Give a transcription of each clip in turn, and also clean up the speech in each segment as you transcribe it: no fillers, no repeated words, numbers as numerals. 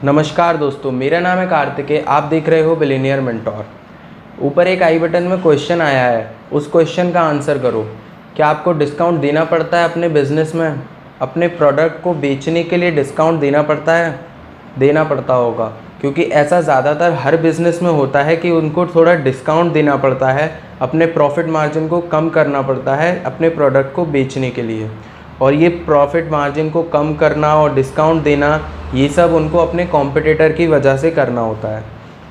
नमस्कार दोस्तों, मेरा नाम है कार्तिकेय। आप देख रहे हो बिलियनियर मेंटोर। ऊपर एक आई बटन में क्वेश्चन आया है, उस क्वेश्चन का आंसर करो। क्या आपको डिस्काउंट देना पड़ता है अपने बिजनेस में? अपने प्रोडक्ट को बेचने के लिए डिस्काउंट देना पड़ता है? देना पड़ता होगा, क्योंकि ऐसा ज़्यादातर हर बिज़नेस में होता है कि उनको थोड़ा डिस्काउंट देना पड़ता है, अपने प्रॉफिट मार्जिन को कम करना पड़ता है अपने प्रोडक्ट को बेचने के लिए। और ये प्रॉफिट मार्जिन को कम करना और डिस्काउंट देना, ये सब उनको अपने कॉम्पिटिटर की वजह से करना होता है।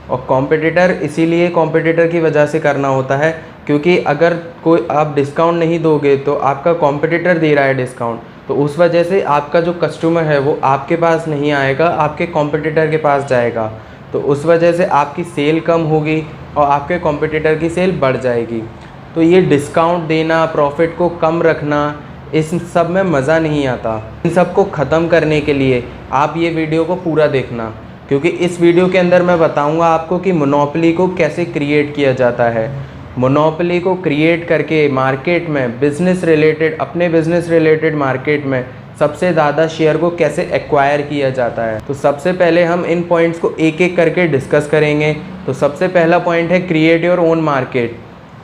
और कॉम्पिटिटर इसीलिए कॉम्पिटिटर की वजह से करना होता है क्योंकि अगर कोई आप डिस्काउंट नहीं दोगे तो आपका कॉम्पिटिटर दे रहा है डिस्काउंट, तो उस वजह से आपका जो कस्टमर है वो आपके पास नहीं आएगा, आपके कॉम्पिटिटर के पास जाएगा। तो उस वजह से आपकी सेल कम होगी और आपके कॉम्पिटिटर की सेल बढ़ जाएगी। तो ये डिस्काउंट देना, प्रॉफिट को कम रखना, इस सब में मज़ा नहीं आता। इन सब को ख़त्म करने के लिए आप ये वीडियो को पूरा देखना, क्योंकि इस वीडियो के अंदर मैं बताऊंगा आपको कि मोनोपोली को कैसे क्रिएट किया जाता है। मोनोपोली को क्रिएट करके मार्केट में बिज़नेस रिलेटेड, अपने बिज़नेस रिलेटेड मार्केट में सबसे ज़्यादा शेयर को कैसे एक्वायर किया जाता है। तो सबसे पहले हम इन पॉइंट्स को एक एक करके डिस्कस करेंगे। तो सबसे पहला पॉइंट है क्रिएट योर ओन मार्केट,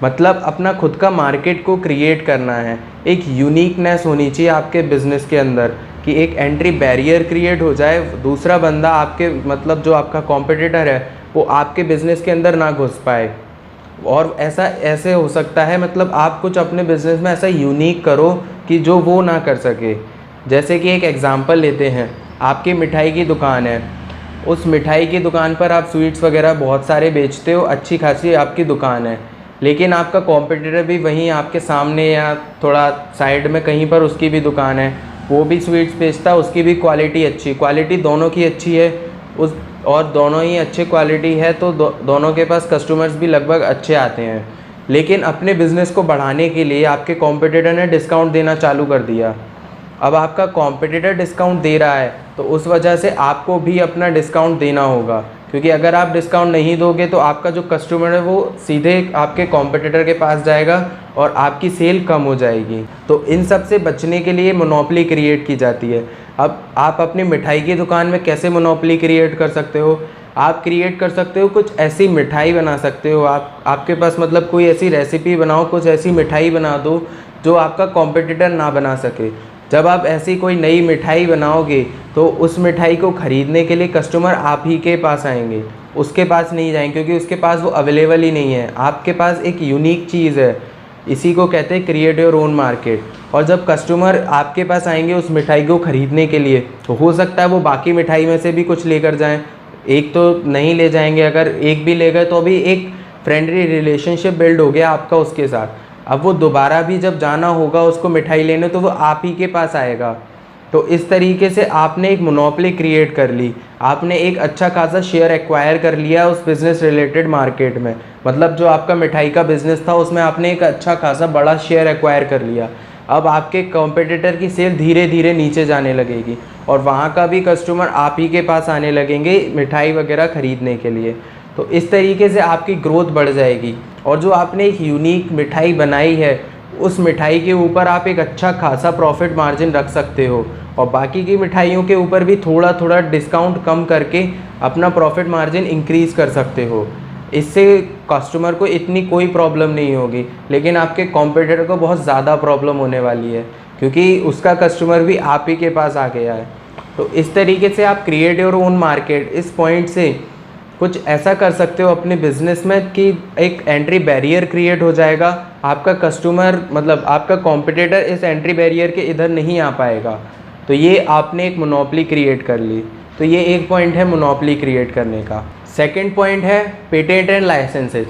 मतलब अपना खुद का मार्केट को क्रिएट करना है। एक यूनिकनेस होनी चाहिए आपके बिज़नेस के अंदर कि एक एंट्री बैरियर क्रिएट हो जाए, दूसरा बंदा आपके मतलब जो आपका कॉम्पिटिटर है वो आपके बिज़नेस के अंदर ना घुस पाए। और ऐसा ऐसे हो सकता है, मतलब आप कुछ अपने बिज़नेस में ऐसा यूनिक करो कि जो वो ना कर सके। जैसे कि एक एग्ज़ाम्पल लेते हैं, आपकी मिठाई की दुकान है, उस मिठाई की दुकान पर आप स्वीट्स वगैरह बहुत सारे बेचते हो, अच्छी खासी आपकी दुकान है, लेकिन आपका कॉम्पिटिटर भी वहीं आपके सामने या थोड़ा साइड में कहीं पर उसकी भी दुकान है, वो भी स्वीट्स बेचता है, उसकी भी क्वालिटी अच्छी, क्वालिटी दोनों की अच्छी है उस, और दोनों ही अच्छी क्वालिटी है, तो दोनों के पास कस्टमर्स भी लगभग अच्छे आते हैं। लेकिन अपने बिज़नेस को बढ़ाने के लिए आपके कॉम्पिटिटर ने डिस्काउंट देना चालू कर दिया। अब आपका कॉम्पिटिटर डिस्काउंट दे रहा है तो उस वजह से आपको भी अपना डिस्काउंट देना होगा, क्योंकि अगर आप डिस्काउंट नहीं दोगे तो आपका जो कस्टमर है वो सीधे आपके कॉम्पिटिटर के पास जाएगा और आपकी सेल कम हो जाएगी। तो इन सब से बचने के लिए मोनोपोली क्रिएट की जाती है। अब आप अपनी मिठाई की दुकान में कैसे मोनोपोली क्रिएट कर सकते हो? आप क्रिएट कर सकते हो, कुछ ऐसी मिठाई बना सकते हो, आपके पास मतलब कोई ऐसी रेसिपी बनाओ, कुछ ऐसी मिठाई बना दो जो आपका कॉम्पिटिटर ना बना सके। जब आप ऐसी कोई नई मिठाई बनाओगे तो उस मिठाई को ख़रीदने के लिए कस्टमर आप ही के पास आएंगे, उसके पास नहीं जाएंगे, क्योंकि उसके पास वो अवेलेबल ही नहीं है। आपके पास एक यूनिक चीज़ है, इसी को कहते हैं क्रिएट योर ओन मार्केट। और जब कस्टमर आपके पास आएंगे उस मिठाई को ख़रीदने के लिए, तो हो सकता है वो बाकी मिठाई में से भी कुछ लेकर जाएँ, एक तो नहीं ले जाएंगे, अगर एक भी ले गए तो भी एक फ्रेंडली रिलेशनशिप बिल्ड हो गया आपका उसके साथ। अब वो दोबारा भी जब जाना होगा उसको मिठाई लेने तो वो आप ही के पास आएगा। तो इस तरीके से आपने एक मोनोपोली क्रिएट कर ली, आपने एक अच्छा खासा शेयर एक्वायर कर लिया उस बिज़नेस रिलेटेड मार्केट में। मतलब जो आपका मिठाई का बिज़नेस था उसमें आपने एक अच्छा खासा बड़ा शेयर एक्वायर कर लिया। अब आपके कॉम्पिटिटर की सेल धीरे धीरे नीचे जाने लगेगी और वहाँ का भी कस्टमर आप ही के पास आने लगेंगे मिठाई वगैरह ख़रीदने के लिए। तो इस तरीके से आपकी ग्रोथ बढ़ जाएगी। और जो आपने एक यूनिक मिठाई बनाई है उस मिठाई के ऊपर आप एक अच्छा खासा प्रॉफिट मार्जिन रख सकते हो, और बाकी की मिठाइयों के ऊपर भी थोड़ा थोड़ा डिस्काउंट कम करके अपना प्रॉफिट मार्जिन इंक्रीज़ कर सकते हो। इससे कस्टमर को इतनी कोई प्रॉब्लम नहीं होगी, लेकिन आपके कॉम्पिटिटर को बहुत ज़्यादा प्रॉब्लम होने वाली है, क्योंकि उसका कस्टमर भी आप ही के पास आ गया है। तो इस तरीके से आप क्रिएट योर ओन मार्केट, इस पॉइंट से कुछ ऐसा कर सकते हो अपने बिज़नेस में कि एक एंट्री बैरियर क्रिएट हो जाएगा। आपका कस्टमर मतलब आपका कॉम्पिटिटर इस एंट्री बैरियर के इधर नहीं आ पाएगा। तो ये आपने एक मोनोपोली क्रिएट कर ली। तो ये एक पॉइंट है मोनोपोली क्रिएट करने का। सेकंड पॉइंट है पेटेंट एंड लाइसेंसेज।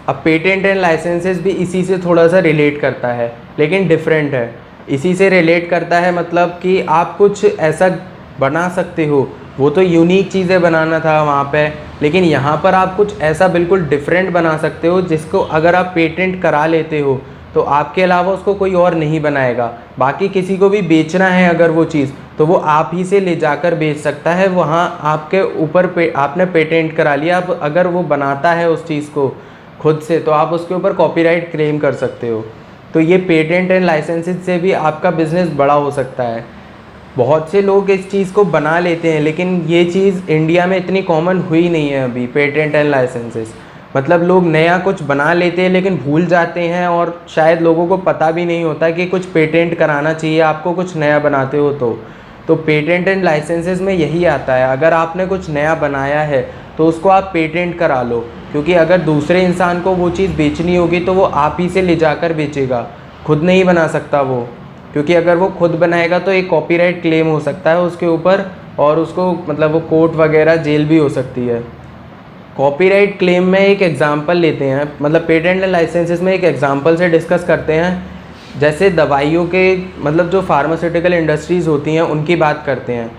अब पेटेंट एंड लाइसेंसेज भी इसी से थोड़ा सा रिलेट करता है, लेकिन डिफरेंट है। इसी से रिलेट करता है मतलब कि आप कुछ ऐसा बना सकते हो, वो तो यूनिक चीज़ें बनाना था वहाँ पे, लेकिन यहाँ पर आप कुछ ऐसा बिल्कुल डिफरेंट बना सकते हो जिसको अगर आप पेटेंट करा लेते हो तो आपके अलावा उसको कोई और नहीं बनाएगा। बाकी किसी को भी बेचना है अगर वो चीज़, तो वो आप ही से ले जाकर बेच सकता है। वहाँ आपके ऊपर आपने पेटेंट करा लिया। अब अगर वो बनाता है उस चीज़ को खुद से तो आप उसके ऊपर कॉपीराइट क्लेम कर सकते हो। तो ये पेटेंट एंड लाइसेंसेज से भी आपका बिज़नेस बड़ा हो सकता है। बहुत से लोग इस चीज़ को बना लेते हैं, लेकिन ये चीज़ इंडिया में इतनी कॉमन हुई नहीं है अभी, पेटेंट एंड लाइसेंसेस। मतलब लोग नया कुछ बना लेते हैं लेकिन भूल जाते हैं, और शायद लोगों को पता भी नहीं होता कि कुछ पेटेंट कराना चाहिए आपको कुछ नया बनाते हो। तो पेटेंट एंड लाइसेंसेस में यही आता है, अगर आपने कुछ नया बनाया है तो उसको आप पेटेंट करा लो, क्योंकि अगर दूसरे इंसान को वो चीज़ बेचनी होगी तो वो आप ही से ले जाकर बेचेगा, खुद नहीं बना सकता वो। क्योंकि अगर वो खुद बनाएगा तो एक कॉपीराइट क्लेम हो सकता है उसके ऊपर, और उसको मतलब वो कोर्ट वगैरह जेल भी हो सकती है। कॉपीराइट क्लेम में एक एग्जांपल लेते हैं, मतलब पेटेंट एंड लाइसेंसेस में एक एग्जांपल से डिस्कस करते हैं। जैसे दवाइयों के मतलब जो फार्मास्यूटिकल इंडस्ट्रीज़ होती हैं उनकी बात करते हैं।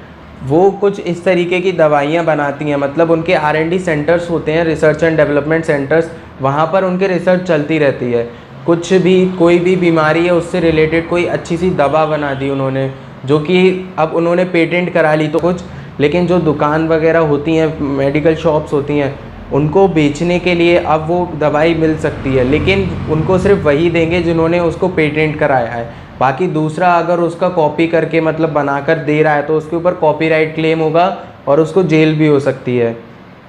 वो कुछ इस तरीके की दवाइयाँ बनाती हैं, मतलब उनके R&D सेंटर्स होते हैं, रिसर्च एंड डेवलपमेंट सेंटर्स, वहाँ पर उनके रिसर्च चलती रहती है। कुछ भी कोई भी बीमारी है उससे रिलेटेड कोई अच्छी सी दवा बना दी उन्होंने, जो कि अब उन्होंने पेटेंट करा ली तो कुछ, लेकिन जो दुकान वगैरह होती हैं, मेडिकल शॉप्स होती हैं, उनको बेचने के लिए अब वो दवाई मिल सकती है, लेकिन उनको सिर्फ वही देंगे जिन्होंने उसको पेटेंट कराया है। बाकी दूसरा अगर उसका कॉपी करके मतलब बनाकर दे रहा है तो उसके ऊपर कॉपीराइट क्लेम होगा और उसको जेल भी हो सकती है।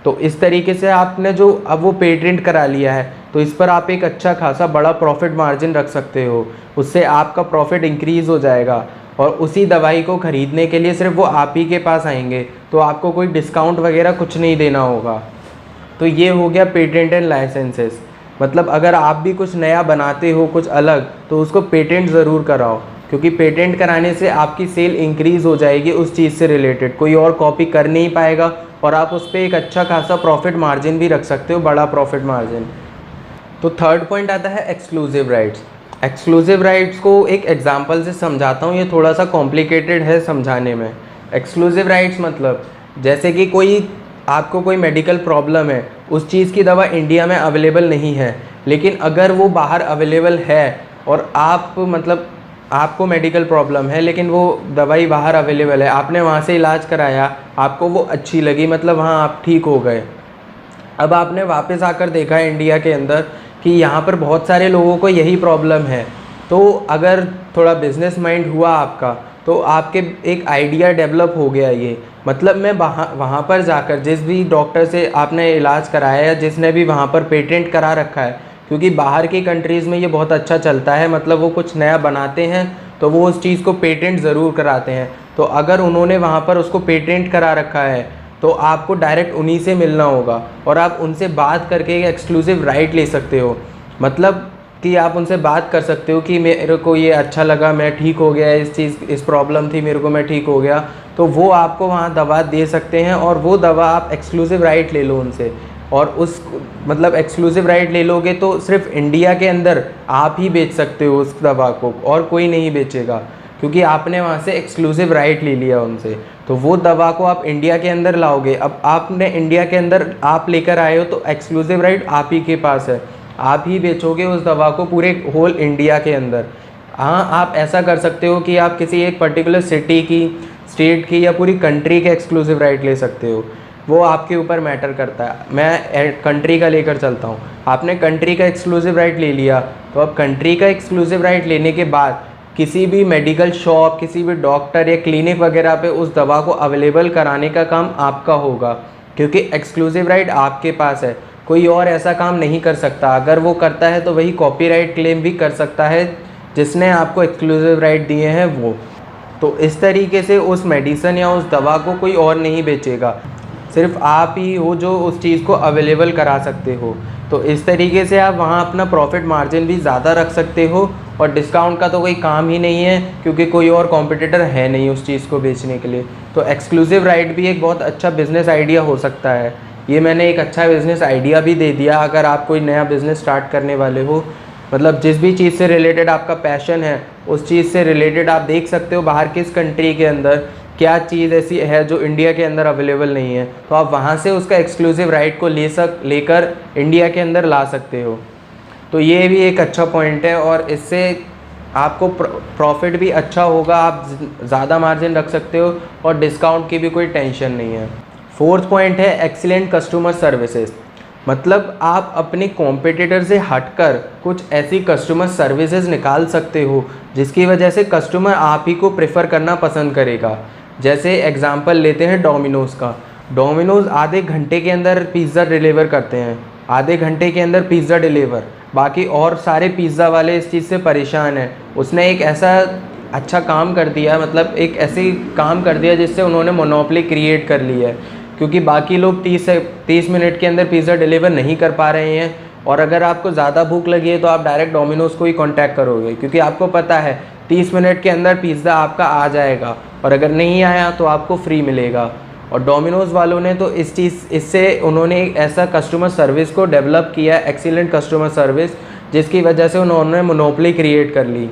तो इस तरीके से आपने जो अब वो पेटेंट करा लिया है तो इस पर आप एक अच्छा खासा बड़ा प्रॉफिट मार्जिन रख सकते हो, उससे आपका प्रॉफिट इंक्रीज़ हो जाएगा, और उसी दवाई को ख़रीदने के लिए सिर्फ वो आप ही के पास आएंगे, तो आपको कोई डिस्काउंट वगैरह कुछ नहीं देना होगा। तो ये हो गया पेटेंट एंड लाइसेंसेस। मतलब अगर आप भी कुछ नया बनाते हो कुछ अलग, तो उसको पेटेंट ज़रूर कराओ, क्योंकि पेटेंट कराने से आपकी सेल इंक्रीज़ हो जाएगी उस चीज़ से रिलेटेड, कोई और कॉपी कर नहीं पाएगा, और आप उस पर एक अच्छा खासा प्रॉफिट मार्जिन भी रख सकते हो, बड़ा प्रॉफिट मार्जिन। तो थर्ड पॉइंट आता है एक्सक्लूसिव राइट्स। एक्सक्लूसिव राइट्स को एक एग्जांपल से समझाता हूँ, ये थोड़ा सा कॉम्प्लिकेटेड है समझाने में। एक्सक्लूसिव राइट्स मतलब जैसे कि आपको कोई मेडिकल प्रॉब्लम है, उस चीज़ की दवा इंडिया में अवेलेबल नहीं है, लेकिन अगर वो बाहर अवेलेबल है और आपको मेडिकल प्रॉब्लम है लेकिन वो दवाई बाहर अवेलेबल है, आपने वहाँ से इलाज कराया, आपको वो अच्छी लगी, मतलब वहाँ आप ठीक हो गए। अब आपने वापस आकर देखा इंडिया के अंदर कि यहाँ पर बहुत सारे लोगों को यही प्रॉब्लम है, तो अगर थोड़ा बिजनेस माइंड हुआ आपका तो आपके एक आइडिया डेवलप हो गया, ये मतलब मैं वहाँ पर जाकर जिस भी डॉक्टर से आपने इलाज कराया या जिसने भी वहाँ पर पेटेंट करा रखा है, क्योंकि बाहर की कंट्रीज़ में ये बहुत अच्छा चलता है, मतलब वो कुछ नया बनाते हैं तो वो उस चीज़ को पेटेंट ज़रूर कराते हैं। तो अगर उन्होंने वहाँ पर उसको पेटेंट करा रखा है तो आपको डायरेक्ट उन्हीं से मिलना होगा, और आप उनसे बात करके एक एक्सक्लूसिव राइट ले सकते हो। मतलब कि आप उनसे बात कर सकते हो कि मेरे को ये अच्छा लगा, मैं ठीक हो गया, इस प्रॉब्लम थी मेरे को, मैं ठीक हो गया, तो वो आपको वहाँ दवा दे सकते हैं, और वो दवा आप एक्सक्लूसिव राइट ले लो उनसे, और उस मतलब एक्सक्लूसिव राइट ले लोगे तो सिर्फ इंडिया के अंदर आप ही बेच सकते हो उस दवा को, और कोई नहीं बेचेगा, क्योंकि आपने वहाँ से एक्सक्लूसिव राइट ले लिया उनसे। तो वो दवा को आप इंडिया के अंदर लाओगे, अब आपने इंडिया के अंदर आप लेकर आए हो तो एक्सक्लूसिव राइट आप ही के पास है, आप ही बेचोगे उस दवा को पूरे होल इंडिया के अंदर। हाँ, आप ऐसा कर सकते हो कि आप किसी एक पर्टिकुलर सिटी की, स्टेट की या पूरी कंट्री के एक्सक्लूसिव राइट ले सकते हो, वो आपके ऊपर मैटर करता है। मैं कंट्री का लेकर चलता हूँ, आपने कंट्री का एक्सक्लूसिव राइट ले लिया, तो अब कंट्री का एक्सक्लूसिव राइट लेने के बाद किसी भी मेडिकल शॉप, किसी भी डॉक्टर या क्लिनिक वगैरह पे उस दवा को अवेलेबल कराने का काम आपका होगा, क्योंकि एक्सक्लूसिव राइट आपके पास है, कोई और ऐसा काम नहीं कर सकता। अगर वो करता है तो वही कॉपीराइट क्लेम भी कर सकता है जिसने आपको एक्सक्लूसिव राइट दिए हैं वो। तो इस तरीके से उस मेडिसिन या उस दवा को कोई और नहीं बेचेगा, सिर्फ आप ही हो जो उस चीज़ को अवेलेबल करा सकते हो। तो इस तरीके से आप वहाँ अपना प्रॉफिट मार्जिन भी ज़्यादा रख सकते हो, और डिस्काउंट का तो कोई काम ही नहीं है, क्योंकि कोई और कॉम्पिटिटर है नहीं उस चीज़ को बेचने के लिए। तो एक्सक्लूसिव राइट भी एक बहुत अच्छा बिज़नेस आइडिया हो सकता है। ये मैंने एक अच्छा बिज़नेस आइडिया भी दे दिया, अगर आप कोई नया बिज़नेस स्टार्ट करने वाले हो, मतलब जिस भी चीज़ से रिलेटेड आपका पैशन है उस चीज़ से रिलेटेड आप देख सकते हो बाहर किस कंट्री के अंदर क्या चीज़ ऐसी है जो इंडिया के अंदर अवेलेबल नहीं है, तो आप वहाँ से उसका एक्सक्लूसिव राइट को लेकर इंडिया के अंदर ला सकते हो। तो ये भी एक अच्छा पॉइंट है, और इससे आपको प्रॉफिट भी अच्छा होगा, आप ज़्यादा मार्जिन रख सकते हो, और डिस्काउंट की भी कोई टेंशन नहीं है। फोर्थ पॉइंट है एक्सीलेंट कस्टमर सर्विसेज। मतलब आप अपने कॉम्पिटिटर से हटकर कुछ ऐसी कस्टमर सर्विसेज निकाल सकते हो जिसकी वजह से कस्टमर आप ही को प्रेफर करना पसंद करेगा। जैसे एग्जांपल लेते हैं डोमिनोज़ का। डोमिनोज़ आधे घंटे के अंदर पिज़्ज़ा डिलीवर करते हैं, आधे घंटे के अंदर पिज़्ज़ा डिलीवर। बाकी और सारे पिज़्ज़ा वाले इस चीज़ से परेशान हैं। उसने एक ऐसा अच्छा काम कर दिया, मतलब एक ऐसे काम कर दिया जिससे उन्होंने मोनोपोली क्रिएट कर ली है, क्योंकि बाकी लोग 30 मिनट के अंदर पिज़्ज़ा डिलीवर नहीं कर पा रहे हैं। और अगर आपको ज़्यादा भूख लगी है तो आप डायरेक्ट डोमिनोज़ को ही कांटेक्ट करोगे, क्योंकि आपको पता है 30 मिनट के अंदर पिज़्ज़ा आपका आ जाएगा, और अगर नहीं आया तो आपको फ्री मिलेगा। और डोमिनोज़ वालों ने तो इससे उन्होंने एक ऐसा कस्टमर सर्विस को डेवलप किया, एक्सीलेंट कस्टमर सर्विस, जिसकी वजह से उन्होंने मोनोपोली क्रिएट कर ली।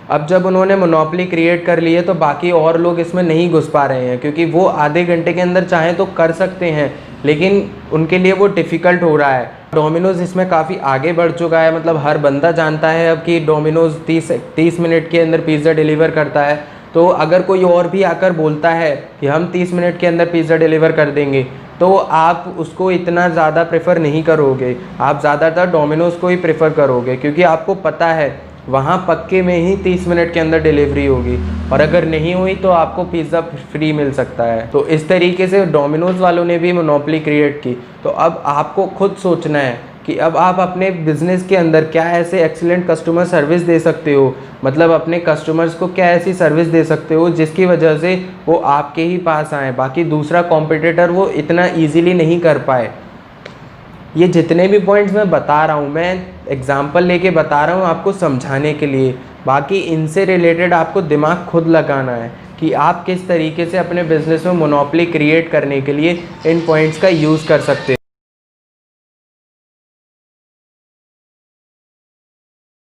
अब जब उन्होंने मोनोपोली क्रिएट कर ली है तो बाकी और लोग इसमें नहीं घुस पा रहे हैं, क्योंकि वो आधे घंटे के अंदर चाहें तो कर सकते हैं, लेकिन उनके लिए वो डिफ़िकल्ट हो रहा है। डोमिनोज़ इसमें काफ़ी आगे बढ़ चुका है, मतलब हर बंदा जानता है अब कि डोमिनोज़ 30 मिनट के अंदर पिज़्ज़ा डिलीवर करता है। तो अगर कोई और भी आकर बोलता है कि हम 30 मिनट के अंदर पिज़्ज़ा डिलीवर कर देंगे, तो आप उसको इतना ज़्यादा प्रेफर नहीं करोगे, आप ज़्यादातर डोमिनोज़ को ही प्रेफर करोगे, क्योंकि आपको पता है वहाँ पक्के में ही 30 मिनट के अंदर डिलीवरी होगी, और अगर नहीं हुई तो आपको पिज़्ज़ा फ्री मिल सकता है। तो इस तरीके से डोमिनोज़ वालों ने भी मोनोपोली क्रिएट की। तो अब आपको खुद सोचना है कि अब आप अपने बिज़नेस के अंदर क्या ऐसे एक्सीलेंट कस्टमर सर्विस दे सकते हो, मतलब अपने कस्टमर्स को क्या ऐसी सर्विस दे सकते हो जिसकी वजह से वो आपके ही पास आएँ, बाकी दूसरा कॉम्पिटिटर वो इतना ईजीली नहीं कर पाए। ये जितने भी पॉइंट्स मैं बता रहा हूँ, मैं एग्जांपल लेके बता रहा हूँ आपको समझाने के लिए। बाकी इनसे रिलेटेड आपको दिमाग खुद लगाना है कि आप किस तरीके से अपने बिज़नेस में मोनोपोली क्रिएट करने के लिए इन पॉइंट्स का यूज़ कर सकते हैं।